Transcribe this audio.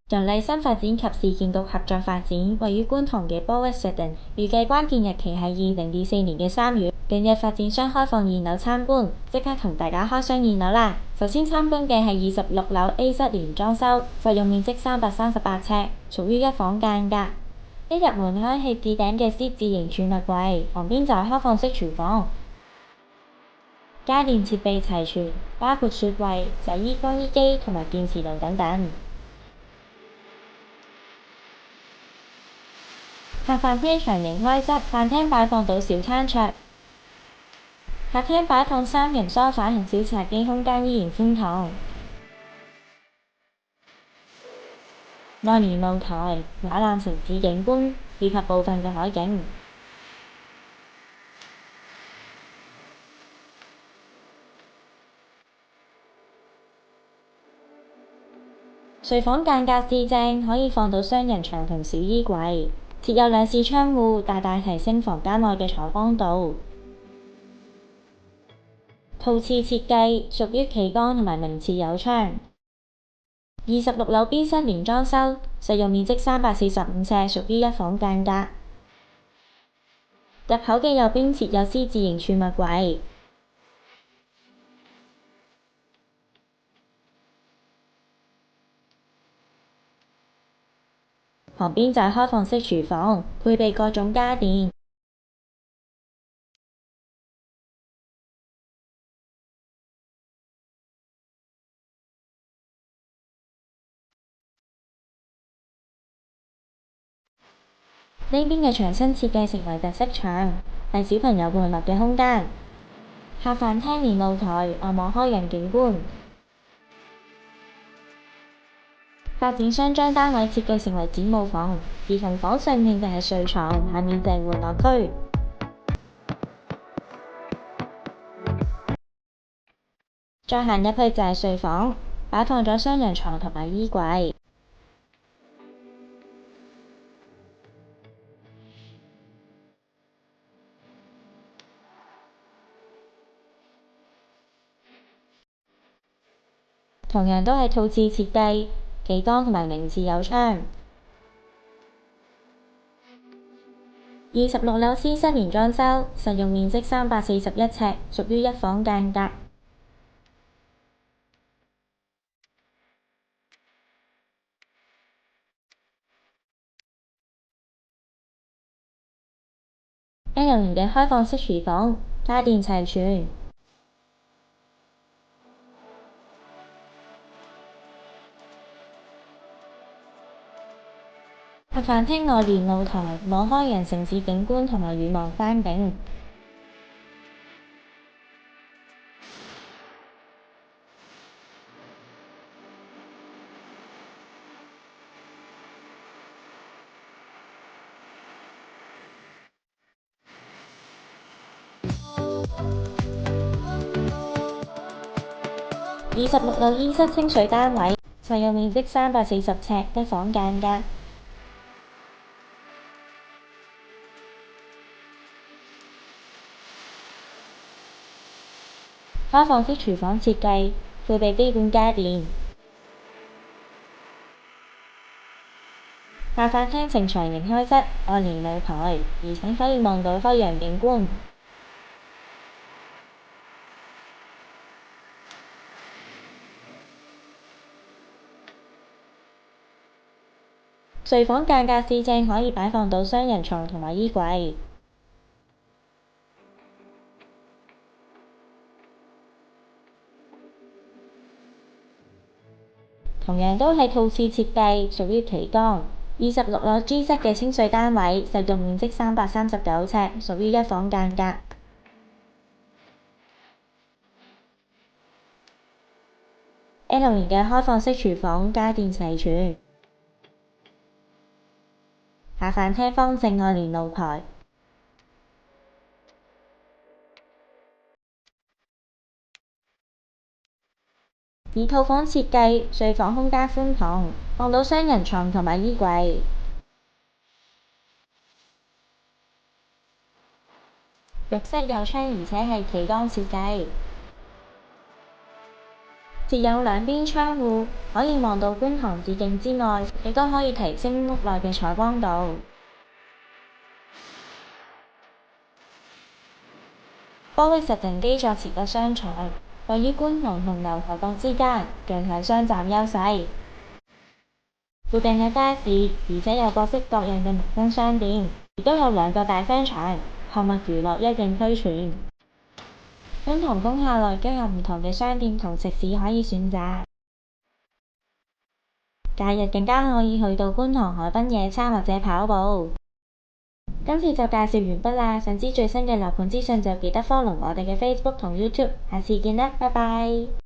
由麗新發展及市建局合作發展，位於觀塘嘅波屈實定，預計關鍵日期係2024年嘅3月。近日發展商開放二樓參觀，即刻同大家開箱二樓啦。首先參觀嘅係26樓 A 室連裝修，實用面積338尺，屬於一房間隔。一入門開係置頂嘅 C 字型儲物櫃，旁邊就係開放式廚房，家電設備齊全，包括雪櫃、洗衣乾衣機同埋電磁爐等等。客飯廳長形開側，飯廳擺放到小餐桌，客廳擺放3人梳化同小茶几，空間依然寬敞。外連露台、雅蘭城市景觀以及部分嘅海景。睡房間隔至正，可以放到雙人床同小衣櫃，設有兩扇窗戶，大大提升房間內嘅採光度。套廁設計，屬於企缸同埋明廁有窗。26樓 B 室連裝修，實用面積345尺，屬於一房間隔。入口嘅右邊設有 C 字型儲物櫃，旁邊就係開放式廚房，配備各種家電。呢邊嘅牆身設計成為特色牆，係小朋友玩樂嘅空間。客飯廳連露台，外望開揚景觀。發展商將單位設計成為展務房，兒童房上面就係睡床，下面就係玩樂區。再行入去就係睡房，擺放咗雙人床同埋衣櫃。同樣都係套廁設計，企缸同埋明廁有窗。26樓 C 室連裝修，實用面積341尺，屬於一房間隔。L 型嘅開放式廚房，家電齊全。客飯廳內連露台，望開揚城市景觀同埋遠望山景。26樓 E 室清水單位，實用面積340尺，一房間隔。開放式廚房設計，配備基本家電。客飯廳呈長形開側，外連露台，而且可以望到開揚景觀。睡房間隔至正，可以擺放到雙人床同埋衣櫃。同樣都係套廁設計，屬於企缸。26樓 G 室嘅清水單位，實用面積339尺，屬於一房間隔。L 型嘅開放式廚房，家電齊全。客飯廳方正外連露台。以套房設計，睡房空間寬敞，放到雙人床同埋衣櫃。浴室有窗，而且係企缸設計。設有兩邊窗戶，可以望到觀塘市景之外，亦都可以提升屋內嘅採光度。玻璃實淨基座池得商場，位於觀塘同牛頭角之間，具有雙站優勢。附近有街市，而且有各式各樣嘅民生商店，亦都有兩個大商場，購物娛樂一應俱全。觀塘工廈內都有唔同嘅商店同食肆可以選擇。假日更加可以去到觀塘海濱野餐或者跑步。今次就介紹完畢啦，想知最新嘅樓盤資訊就記得 follow 我哋嘅 Facebook 同 YouTube，下次見啦，拜拜。